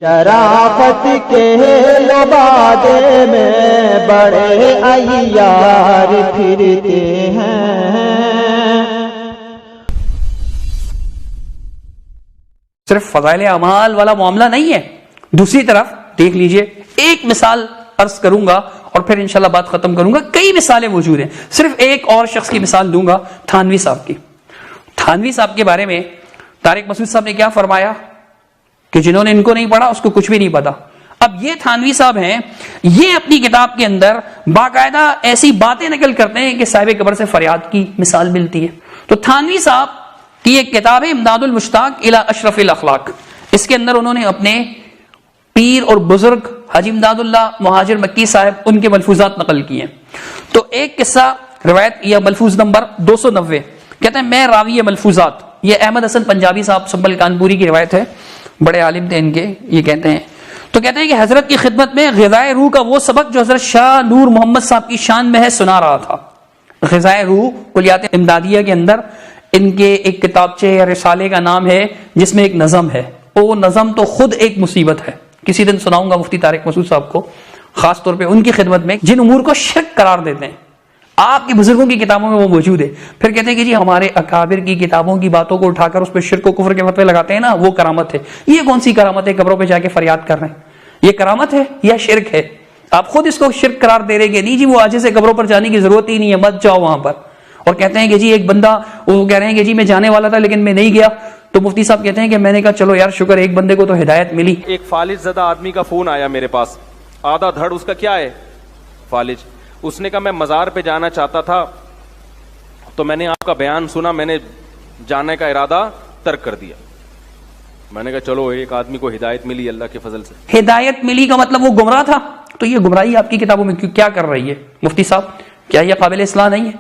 شرافت کے لبادے میں بڑے عیار پھرتے ہیں. صرف فضائل اعمال والا معاملہ نہیں ہے. دوسری طرف دیکھ لیجئے، ایک مثال عرض کروں گا اور پھر انشاءاللہ بات ختم کروں گا. کئی مثالیں موجود ہیں، صرف ایک اور شخص کی مثال دوں گا، تھانوی صاحب کی. تھانوی صاحب کے بارے میں طارق مسعود صاحب نے کیا فرمایا کہ جنہوں نے ان کو نہیں پڑھا اس کو کچھ بھی نہیں پتا. اب یہ تھانوی صاحب ہیں، یہ اپنی کتاب کے اندر باقاعدہ ایسی باتیں نقل کرتے ہیں کہ صاحب قبر سے فریاد کی مثال ملتی ہے. تو تھانوی صاحب کی ایک کتاب ہے امداد المشتاق الی اشرف الاخلاق. اس کے اندر انہوں نے اپنے پیر اور بزرگ حاجی امداد اللہ مہاجر مکی صاحب ان کے ملفوظات نقل کیے. تو ایک قصہ روایت یا ملفوظ نمبر 290 کہتے ہیں میں راوی ملفوظات، یہ احمد حسن پنجابی صاحب سنبل کانپوری کی روایت ہے، بڑے عالم تھے ان کے. یہ کہتے ہیں تو کہتے ہیں کہ حضرت کی خدمت میں غذائے روح کا وہ سبق جو حضرت شاہ نور محمد صاحب کی شان میں ہے سنا رہا تھا. غذائے روح کلیات امدادیہ کے اندر ان کے ایک کتابچے یا رسالے کا نام ہے جس میں ایک نظم ہے. وہ نظم تو خود ایک مصیبت ہے، کسی دن سناؤں گا مفتی طارق مسعود صاحب کو، خاص طور پہ ان کی خدمت میں جن امور کو شرک قرار دیتے ہیں. آپ کے بزرگوں کی کتابوں میں وہ موجود ہے. پھر کہتے ہیں کہ جی ہمارے اکابر کی کتابوں کی باتوں کو اٹھا کر اس پہ شرک و کفر کے فتوے لگاتے ہیں نا، وہ کرامت ہے. یہ کون سی کرامت ہے؟ قبروں پہ جا کے فریاد کر رہے ہیں، یہ کرامت ہے یا شرک ہے؟ آپ خود اس کو شرک قرار دے رہے کہ نہیں جی وہ عاجز ہے، قبروں پر جانے کی ضرورت ہی نہیں ہے، مت جاؤ وہاں پر. اور کہتے ہیں کہ جی ایک بندہ وہ کہہ رہے ہیں کہ جی میں جانے والا تھا لیکن میں نہیں گیا. تو مفتی صاحب کہتے ہیں کہ میں نے کہا چلو یار شکر ایک بندے کو تو ہدایت ملی. ایک فالج زدہ آدمی کا فون آیا میرے پاس، آدھا دھڑ اس کا کیا ہے؟ فالج. اس نے کہا میں مزار پہ جانا چاہتا تھا تو میں نے آپ کا بیان سنا، میں نے جانے کا ارادہ ترک کر دیا. میں نے کہا چلو ایک آدمی کو ہدایت ملی اللہ کے فضل سے. ہدایت ملی کا مطلب وہ گمراہ تھا. تو یہ گمراہی آپ کی کتابوں میں کیا کر رہی ہے مفتی صاحب؟ کیا یہ قابل اصلاح نہیں ہے؟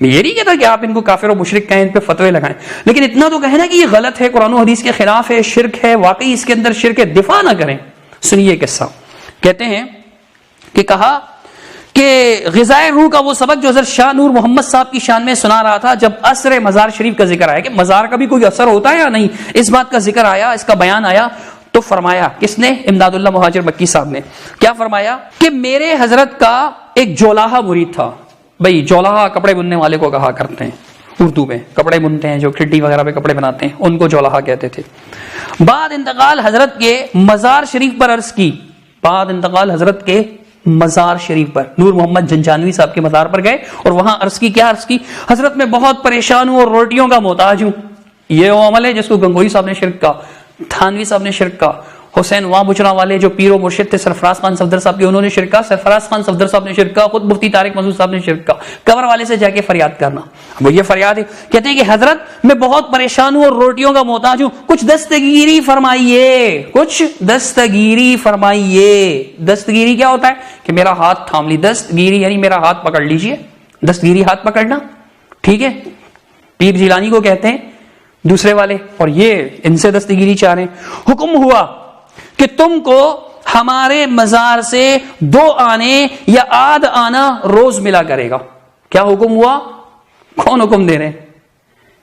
میں یہ نہیں کہتا کہ آپ ان کو کافر و مشرک کہیں، ان پہ فتوے لگائیں، لیکن اتنا تو کہنا کہ یہ غلط ہے، قرآن و حدیث کے خلاف ہے، شرک ہے، واقعی اس کے اندر شرک ہے، دفاع نہ کریں. سنیے قصہ. کہتے ہیں کہ کہا کہ غذائے روح کا وہ سبق جو حضرت شاہ نور محمد صاحب کی شان میں سنا رہا تھا جب عصر مزار شریف کا ذکر آیا کہ مزار کا بھی کوئی اثر ہوتا ہے یا نہیں، اس بات کا ذکر آیا، اس کا بیان آیا. تو فرمایا کس نے؟ امداد اللہ مہاجر مکی صاحب نے. کیا فرمایا کہ میرے حضرت کا ایک جولاہا مرید تھا. بھائی جولاہا کپڑے بننے والے کو کہا کرتے ہیں، اردو میں کپڑے بنتے ہیں جو کھٹی وغیرہ پہ کپڑے بناتے ہیں ان کو جولاہا کہتے تھے. بعد انتقال حضرت کے مزار شریف پر عرض کی، بعد انتقال حضرت کے مزار شریف پر نور محمد جنجانوی صاحب کے مزار پر گئے اور وہاں عرض کی. کیا عرض کی؟ حضرت میں بہت پریشان ہوں اور روٹیوں کا محتاج ہوں. یہ وہ عمل ہے جس کو گنگوئی صاحب نے شرک کا، تھانوی صاحب نے شرک کا، حسین وہاں بچرا والے جو پیر و مرشد تھے سرفراز خان صفدر صاحب کے انہوں نے شرک کا، سرفراز خان صفدر صاحب نے شرک کا، خود مفتی طارق مسعود صاحب نے شرک کا. قبر والے سے جا کے فریاد کرنا، وہ یہ فریاد ہے. کہتے ہیں کہ حضرت میں بہت پریشان ہوں اور روٹیوں کا محتاج ہوں، کچھ دستگیری فرمائیے، کچھ دستگیری فرمائیے. دستگیری کیا ہوتا ہے؟ کہ میرا ہاتھ تھام لی. دستگیری یعنی میرا ہاتھ پکڑ لیجئے. دستگیری ہاتھ پکڑنا، ٹھیک ہے. پیر جیلانی کو کہتے ہیں دوسرے والے، اور یہ ان سے دستگیری چاہ رہے ہیں. حکم ہوا کہ تم کو ہمارے مزار سے 2 آنے یا آدھ آنا روز ملا کرے گا. کیا حکم ہوا؟ کون حکم دے رہے ہیں؟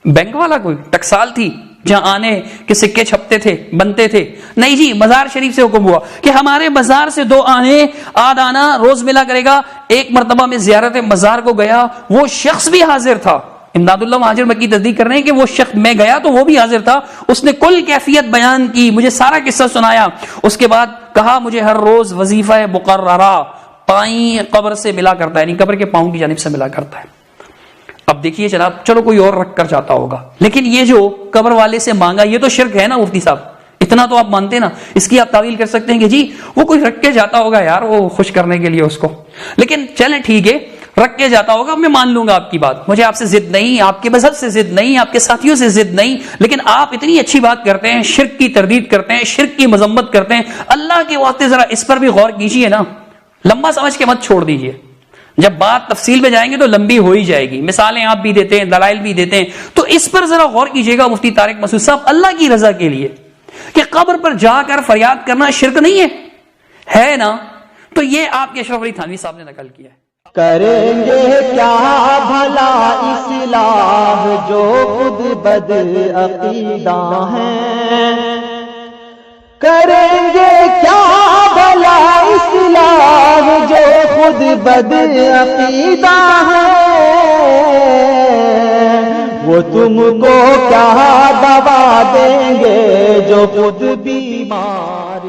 بینک والا کوئی ٹکسال تھی جہاں آنے کے سکے چھپتے تھے، بنتے تھے؟ نہیں جی، مزار شریف سے حکم ہوا کہ ہمارے مزار سے 2 آنے آدھ آنا روز ملا کرے گا. ایک مرتبہ میں زیارت مزار کو گیا، وہ شخص بھی حاضر تھا. امداد اللہ مہاجر مکی تصدیق کر رہے ہیں کہ وہ شخص میں گیا تو وہ بھی حاضر تھا. اس نے کل کیفیت بیان کی، مجھے سارا قصہ سنایا. اس کے بعد کہا مجھے ہر روز وظیفہ مقررہ پائیں قبر سے ملا کرتا ہے، یعنی قبر کے پاؤں کی جانب سے ملا کرتا ہے. اب دیکھیے جناب، چلو کوئی اور رکھ کر جاتا ہوگا، لیکن یہ جو قبر والے سے مانگا یہ تو شرک ہے نا مفتی صاحب. اتنا تو آپ مانتے نا. اس کی آپ تعویل کر سکتے ہیں کہ جی وہ کوئی رکھ کے جاتا ہوگا یار، وہ خوش کرنے کے لیے اس کو. لیکن چلیں ٹھیک ہے، رکھ کے جاتا ہوگا، میں مان لوں گا آپ کی بات، مجھے آپ سے ضد نہیں، آپ کے مذہب سے ضد نہیں، آپ کے ساتھیوں سے ضد نہیں. لیکن آپ اتنی اچھی بات کرتے ہیں، شرک کی تردید کرتے ہیں، شرک کی مذمت کرتے ہیں. اللہ کے واسطے ذرا اس پر بھی غور کیجئے نا. لمبا سمجھ کے مت چھوڑ دیجئے. جب بات تفصیل میں جائیں گے تو لمبی ہو ہی جائے گی. مثالیں آپ بھی دیتے ہیں، دلائل بھی دیتے ہیں، تو اس پر ذرا غور کیجئے گا مفتی طارق مسعود صاحب اللہ کی رضا کے لیے کہ قبر پر جا کر فریاد کرنا شرک نہیں ہے نا. تو یہ آپ کے اشرف علی تھانوی صاحب نے نقل کیا ہے. کریں گے کیا بھلا اصلاح جو خود بد عقیدہ ہیں، کریں گے خود بد عقیدہ ہے، وہ تم کو کیا دوا دیں گے جو خود بیمار